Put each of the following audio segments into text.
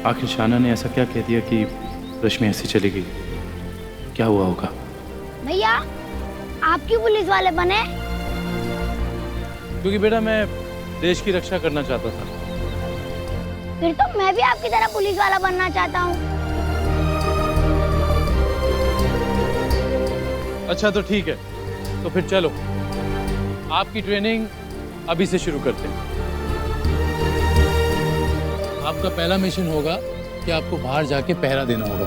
आखिर शाना ने ऐसा क्या कह दिया कि रश्मि ऐसी चली गई? क्या हुआ होगा? भैया आप क्यों पुलिस वाले बने? क्योंकि बेटा मैं देश की रक्षा करना चाहता था। फिर तो मैं भी आपकी तरह पुलिस वाला बनना चाहता हूँ। अच्छा तो ठीक है, तो फिर चलो आपकी ट्रेनिंग अभी से शुरू करते हैं। आपका पहला मिशन होगा कि आपको बाहर जाके पहरा देना होगा,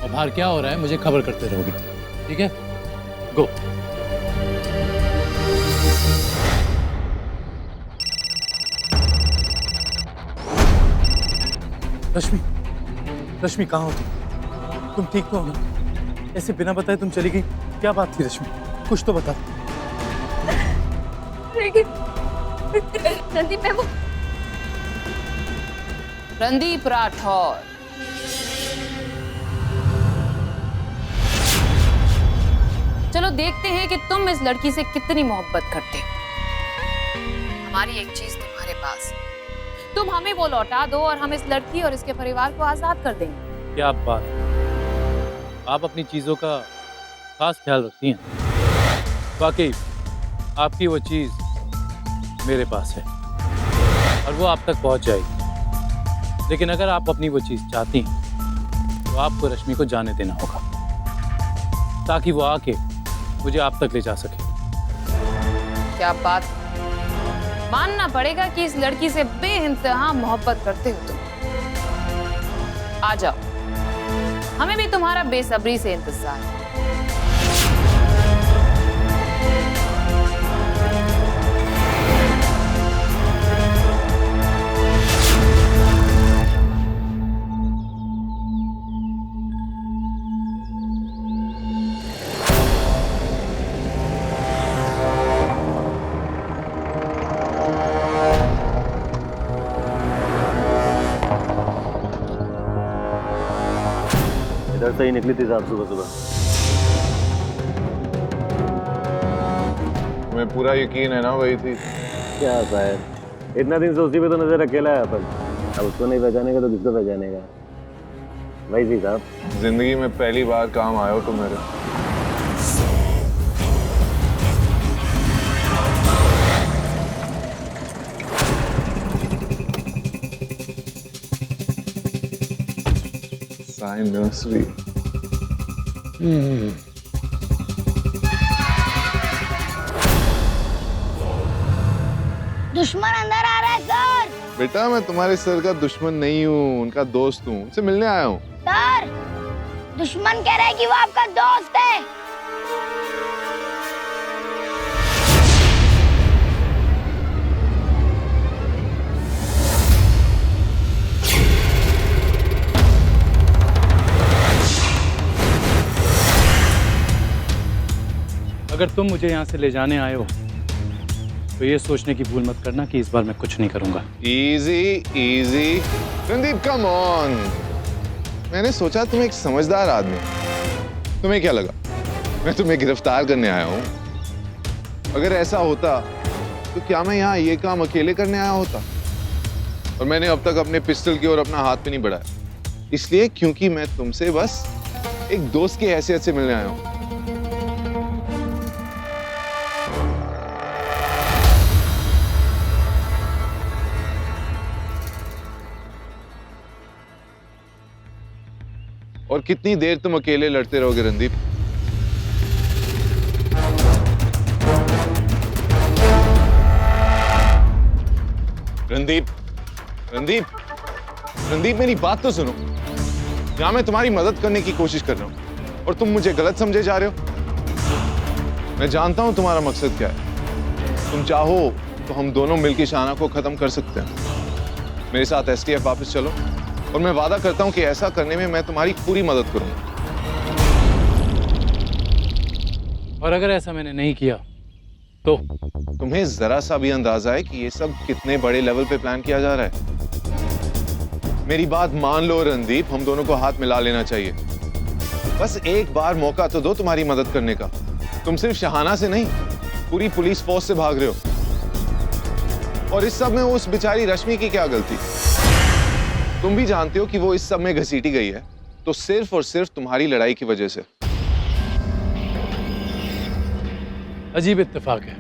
और बाहर क्या हो रहा है मुझे खबर करते रहोगे, ठीक है? गो। रश्मि, रश्मि कहाँ हो तुम ठीक तो हो ना? ऐसे बिना बताए तुम चली गई, क्या बात थी रश्मि? कुछ तो बता। रणदीप है वो। रणदीप राठौर, चलो देखते हैं कि तुम इस लड़की से कितनी मोहब्बत करते हो। हमारी एक चीज तुम्हारे पास, तुम हमें वो लौटा दो और हम इस लड़की और इसके परिवार को आजाद कर देंगे। क्या बात, आप अपनी चीजों का खास ख्याल रखती हैं। वाकई आपकी वो चीज मेरे पास है और वो आप तक पहुंच जाएगी, लेकिन अगर आप अपनी वो चीज चाहती हैं तो आपको रश्मि को जाने देना होगा ताकि वो आके मुझे आप तक ले जा सके। क्या बात, मानना पड़ेगा कि इस लड़की से बेइंतहा मोहब्बत करते हो तुम। आ जाओ, हमें भी तुम्हारा बेसब्री से इंतजार है। इधर से ही निकली थी साहब सुबह सुबह। तुम्हें पूरा यकीन है ना वही थी? क्या शायद, इतना दिन से उसी पे तो नजर अकेला है अपन। अब उसको नहीं पहचानेगा तो किसको पहचानेगा? वही थी साहब। जिंदगी में पहली बार काम आए हो तुम मेरे। नर्सरी। दुश्मन अंदर आ रहा है सर। बेटा मैं तुम्हारे सर का दुश्मन नहीं हूँ, उनका दोस्त हूँ, उनसे मिलने आया हूँ। सर दुश्मन कह रहा है कि वो आपका दोस्त है। अगर तुम मुझे यहाँ से ले जाने आए हो तो ये सोचने की भूल मत करना कि इस बार मैं कुछ नहीं करूंगा। Easy easy Randeep, come on. मैंने सोचा तुम एक समझदार आदमी, तुम्हें क्या लगा मैं तुम्हें गिरफ्तार करने आया हूँ? अगर ऐसा होता तो क्या मैं यहाँ ये काम अकेले करने आया होता? और मैंने अब तक अपने पिस्टल की ओर अपना हाथ भी नहीं बढ़ाया, इसलिए क्योंकि मैं तुमसे बस एक दोस्त की हैसियत से मिलने आया हूँ। और कितनी देर तुम अकेले लड़ते रहोगे रणदीप? रणदीप रणदीप रणदीप, मेरी बात तो सुनो। यहां मैं तुम्हारी मदद करने की कोशिश कर रहा हूं और तुम मुझे गलत समझे जा रहे हो। मैं जानता हूं तुम्हारा मकसद क्या है। तुम चाहो तो हम दोनों मिलकर शाना को खत्म कर सकते हैं। मेरे साथ एसटीएफ वापस चलो और मैं वादा करता हूं कि ऐसा करने में मैं तुम्हारी पूरी मदद करूंगा। और अगर ऐसा मैंने नहीं किया तो? तुम्हें जरा सा भी अंदाजा है कि ये सब कितने बड़े लेवल पे प्लान किया जा रहा है? मेरी बात मान लो रणदीप, हम दोनों को हाथ मिला लेना चाहिए। बस एक बार मौका तो दो तुम्हारी मदद करने का। तुम सिर्फ शहाना से नहीं, पूरी पुलिस फोर्स से भाग रहे हो। और इस सब में उस बेचारी रश्मि की क्या गलती? तुम भी जानते हो कि वो इस सब में घसीटी गई है तो सिर्फ और सिर्फ तुम्हारी लड़ाई की वजह से। अजीब इत्तेफाक है।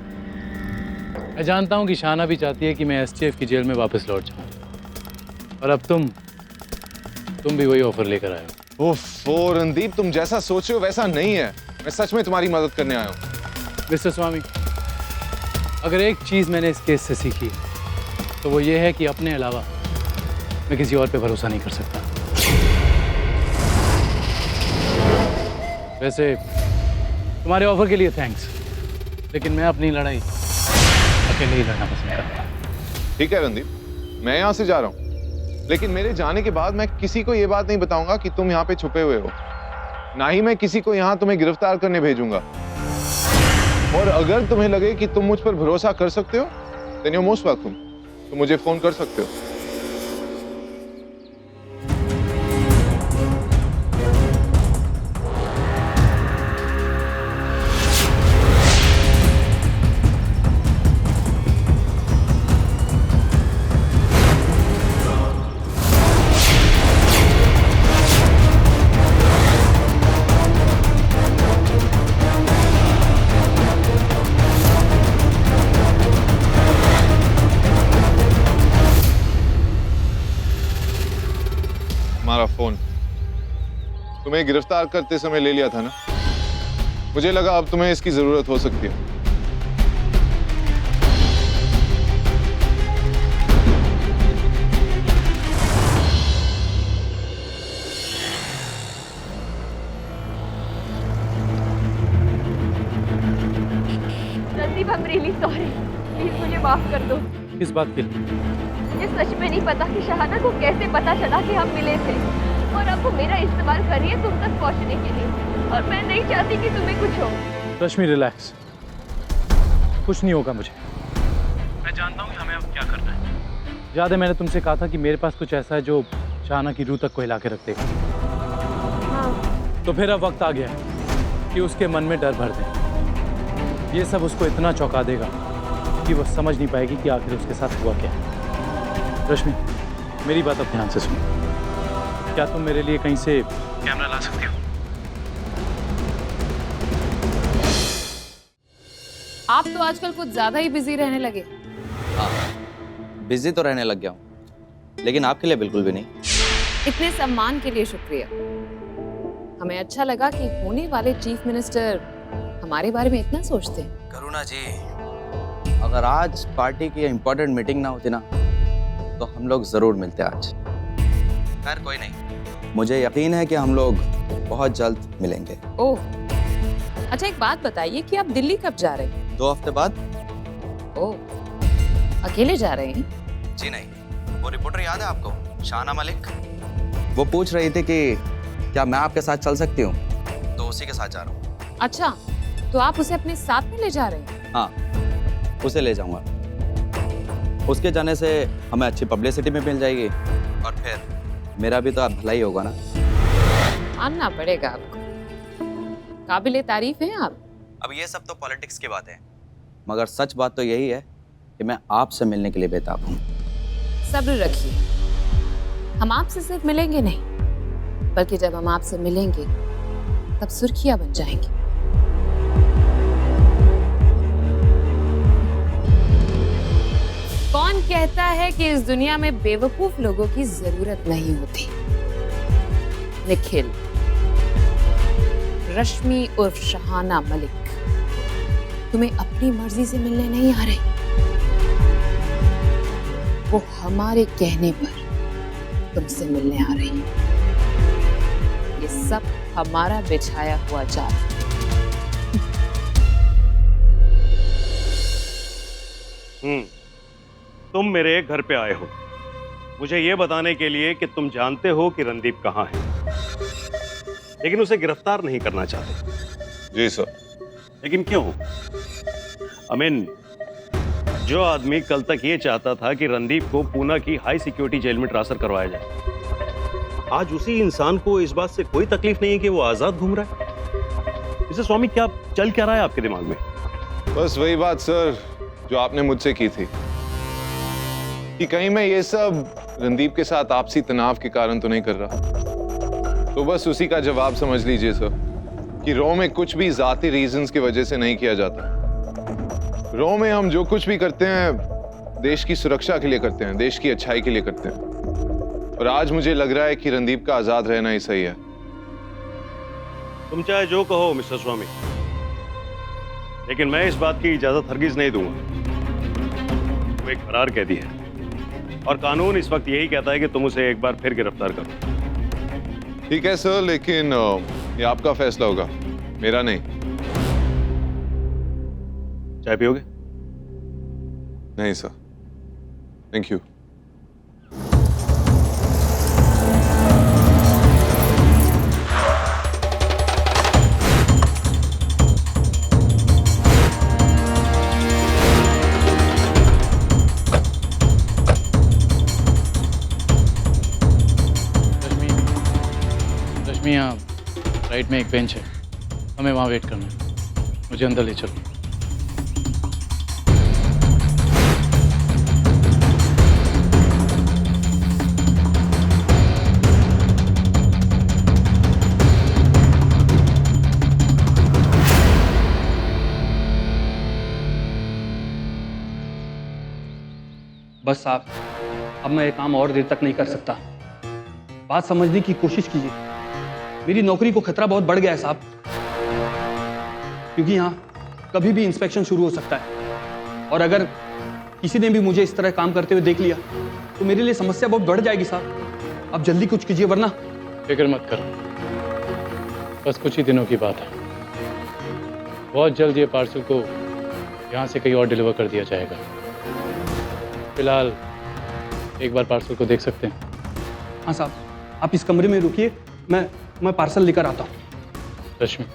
मैं जानता हूं कि शाना भी चाहती है कि मैं एसटीएफ की जेल में वापस लौट जाऊं, और अब तुम भी वही ऑफर लेकर आए हो। ओफो रणदीप, तुम जैसा सोच रहे हो वैसा नहीं है। मैं सच में तुम्हारी मदद करने आया हूं। मिस्टर स्वामी, अगर एक चीज मैंने इस केस से सीखी तो वो ये है कि अपने अलावा मैं किसी और पे भरोसा नहीं कर सकता। वैसे तुम्हारे ऑफर के लिए थैंक्स, लेकिन मैं अपनी लड़ाई अकेले ही लड़ना पसंद करता हूं। ठीक है रणदीप, मैं यहाँ से जा रहा हूँ, लेकिन मेरे जाने के बाद मैं किसी को ये बात नहीं बताऊंगा कि तुम यहाँ पे छुपे हुए हो। ना ही मैं किसी को यहाँ तुम्हें गिरफ्तार करने भेजूंगा। और अगर तुम्हें लगे कि तुम मुझ पर भरोसा कर सकते हो, then you're most welcome। तुम मुझे फोन कर सकते हो। हमारा फोन तुम्हें गिरफ्तार करते समय ले लिया था ना, मुझे लगा अब तुम्हें इसकी जरूरत हो सकती है। Randeep, I'm really sorry। Please मुझे माफ कर दो। किस बात के लिए? मुझे सच में नहीं पता कि शहाना को कैसे पता चला कि हम मिले थे, और अब वो मेरा इस्तेमाल कर रही है तुम तक पहुंचने के लिए, और मैं नहीं चाहती कि तुम्हें कुछ हो। रश्मि रिलैक्स, कुछ नहीं होगा मुझे। मैं जानता हूँ कि हमें अब क्या करना है। याद है मैंने तुमसे कहा था कि मेरे पास कुछ ऐसा है जो शहाना की रूह तक को हिला के रख देगा। हाँ। तो फिर अब वक्त आ गया है कि उसके मन में डर भर दें। ये सब उसको इतना चौंका देगा कि वो समझ नहीं पाएगी कि आखिर उसके साथ हुआ क्या है। रश्मि, मेरी बात अब ध्यान से सुनो। क्या तुम मेरे लिए कहीं से कैमरा ला सकती हो? आप तो आजकल कुछ ज्यादा ही बिजी रहने लगे। हाँ, बिजी तो रहने लग गया हूँ, लेकिन आपके लिए बिल्कुल भी नहीं। इतने सम्मान के लिए शुक्रिया। हमें अच्छा लगा कि होने वाले चीफ मिनिस्टर हमारे बारे में इतना सोचते हैं। करुणा जी, अगर आज पार्टी की इम्पोर्टेंट मीटिंग ना होती ना तो हम लोग जरूर मिलते आज। खैर कोई नहीं, मुझे यकीन है कि हम लोग बहुत जल्द मिलेंगे। ओह, अच्छा एक बात बताइए कि आप दिल्ली कब जा रहे हैं? 2 हफ्ते बाद। ओह, अकेले जा रहे हैं? जी नहीं, वो रिपोर्टर याद है आपको, शाना मलिक? वो पूछ रही थी कि क्या मैं आपके साथ चल सकती हूँ, तो उसी के साथ जा रहा हूँ। अच्छा, तो आप उसे अपने साथ में ले जा रहे हैं? हाँ, उसे ले जाऊंगा। उसके जाने से हमें अच्छी पब्लिसिटी में मिल जाएगी, और फिर मेरा भी तो भला ही होगा ना। मानना पड़ेगा आपको, काबिले तारीफ हैं आप। अब ये सब तो पॉलिटिक्स की बात है, मगर सच बात तो यही है कि मैं आपसे मिलने के लिए बेताब हूँ। सब्र रखिए, हम आपसे सिर्फ मिलेंगे नहीं, बल्कि जब हम आपसे मिलेंगे तब सुर्खियां बन जाएंगी। कौन कहता है कि इस दुनिया में बेवकूफ लोगों की जरूरत नहीं होती? निखिल, रश्मि उर्फ शहाना मलिक तुम्हें अपनी मर्जी से मिलने नहीं आ रहे, वो हमारे कहने पर तुमसे मिलने आ रही है। ये सब हमारा बिछाया हुआ जाल। तुम मेरे घर पे आए हो मुझे ये बताने के लिए कि तुम जानते हो कि रणदीप कहाँ है, लेकिन उसे गिरफ्तार नहीं करना चाहते। जी सर। लेकिन क्यों? जो आदमी कल तक ये चाहता था कि रणदीप को पूना की हाई सिक्योरिटी जेल में ट्रांसफर करवाया जाए, आज उसी इंसान को इस बात से कोई तकलीफ नहीं है कि वो आजाद घूम रहा है। मिस्टर स्वामी, क्या चल क्या रहा है आपके दिमाग में? बस वही बात सर जो आपने मुझसे की थी। कि कहीं मैं ये सब रणदीप के साथ आपसी तनाव के कारण तो नहीं कर रहा। तो बस उसी का जवाब समझ लीजिए सर कि रो में कुछ भी जाती रीजंस की वजह से नहीं किया जाता। रो में हम जो कुछ भी करते हैं देश की सुरक्षा के लिए करते हैं, देश की अच्छाई के लिए करते हैं। और आज मुझे लग रहा है कि रणदीप का आजाद रहना ही सही है। तुम चाहे जो कहो मिस्टर स्वामी, लेकिन मैं इस बात की इजाजत हरगिज नहीं दूंगा। वो एक फरार कैदी है और कानून इस वक्त यही कहता है कि तुम उसे एक बार फिर गिरफ्तार करो। ठीक है सर, लेकिन ये आपका फैसला होगा, मेरा नहीं। चाय पियोगे? नहीं सर, थैंक यू। रश्मि, यहाँ राइट में एक बेंच है, हमें वहाँ वेट करना है। मुझे अंदर ले चलो। बस साहब, अब मैं ये काम और देर तक नहीं कर सकता। बात समझने की कोशिश कीजिए। मेरी नौकरी को खतरा बहुत बढ़ गया है साहब, क्योंकि यहाँ कभी भी इंस्पेक्शन शुरू हो सकता है और अगर किसी ने भी मुझे इस तरह काम करते हुए देख लिया तो मेरे लिए समस्या बहुत बढ़ जाएगी साहब। आप जल्दी कुछ कीजिए वरना। फिक्र मत करो, बस कुछ ही दिनों की बात है। बहुत जल्द ये पार्सल को यहाँ से कहीं और डिलीवर कर दिया जाएगा। फिलहाल एक बार पार्सल को देख सकते हैं। हाँ साहब, आप इस कमरे में रुकिए, मैं पार्सल लेकर आता हूँ। रश्मि,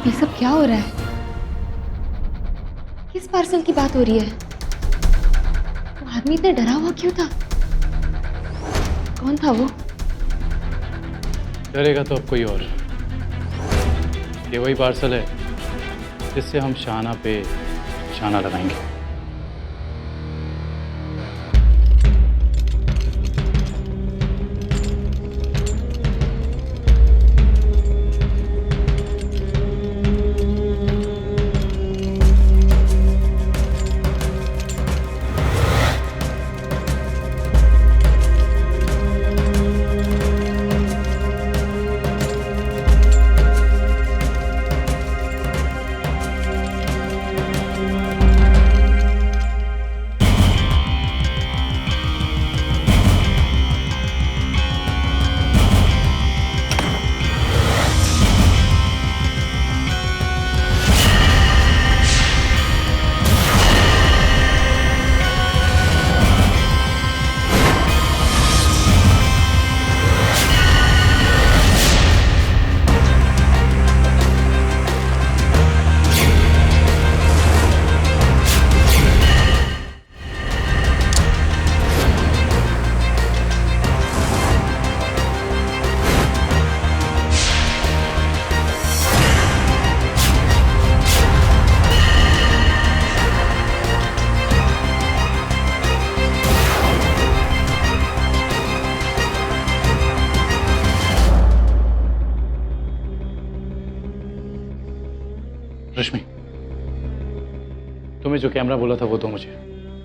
ये सब क्या हो रहा है? किस पार्सल की बात हो रही है? वो आदमी इतना डरा हुआ क्यों था? कौन था वो? डरेगा तो अब कोई और। ये वही पार्सल है जिससे हम शाना पे शाना लगाएंगे। रश्मि, तुम्हें जो कैमरा बोला था वो दो मुझे,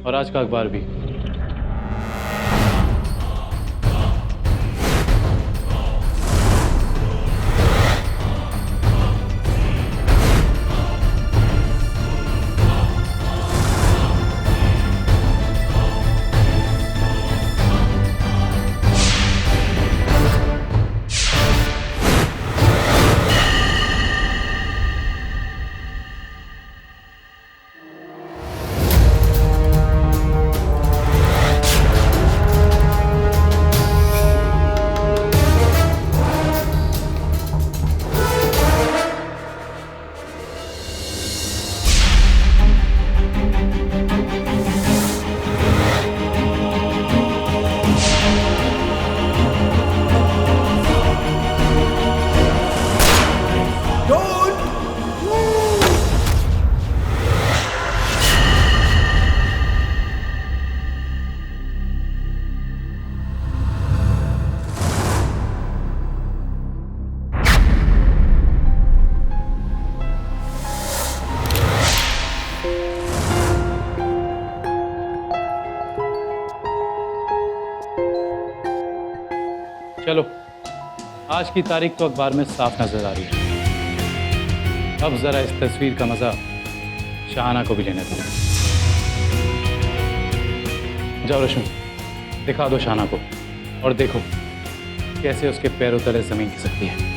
और आज का अखबार भी। चलो, आज की तारीख तो अखबार में साफ नजर आ रही है। अब जरा इस तस्वीर का मजा शाहाना को भी लेने दो। जाओ रश्मि, दिखा दो शाहाना को और देखो कैसे उसके पैरों तले जमीन खिसकती है।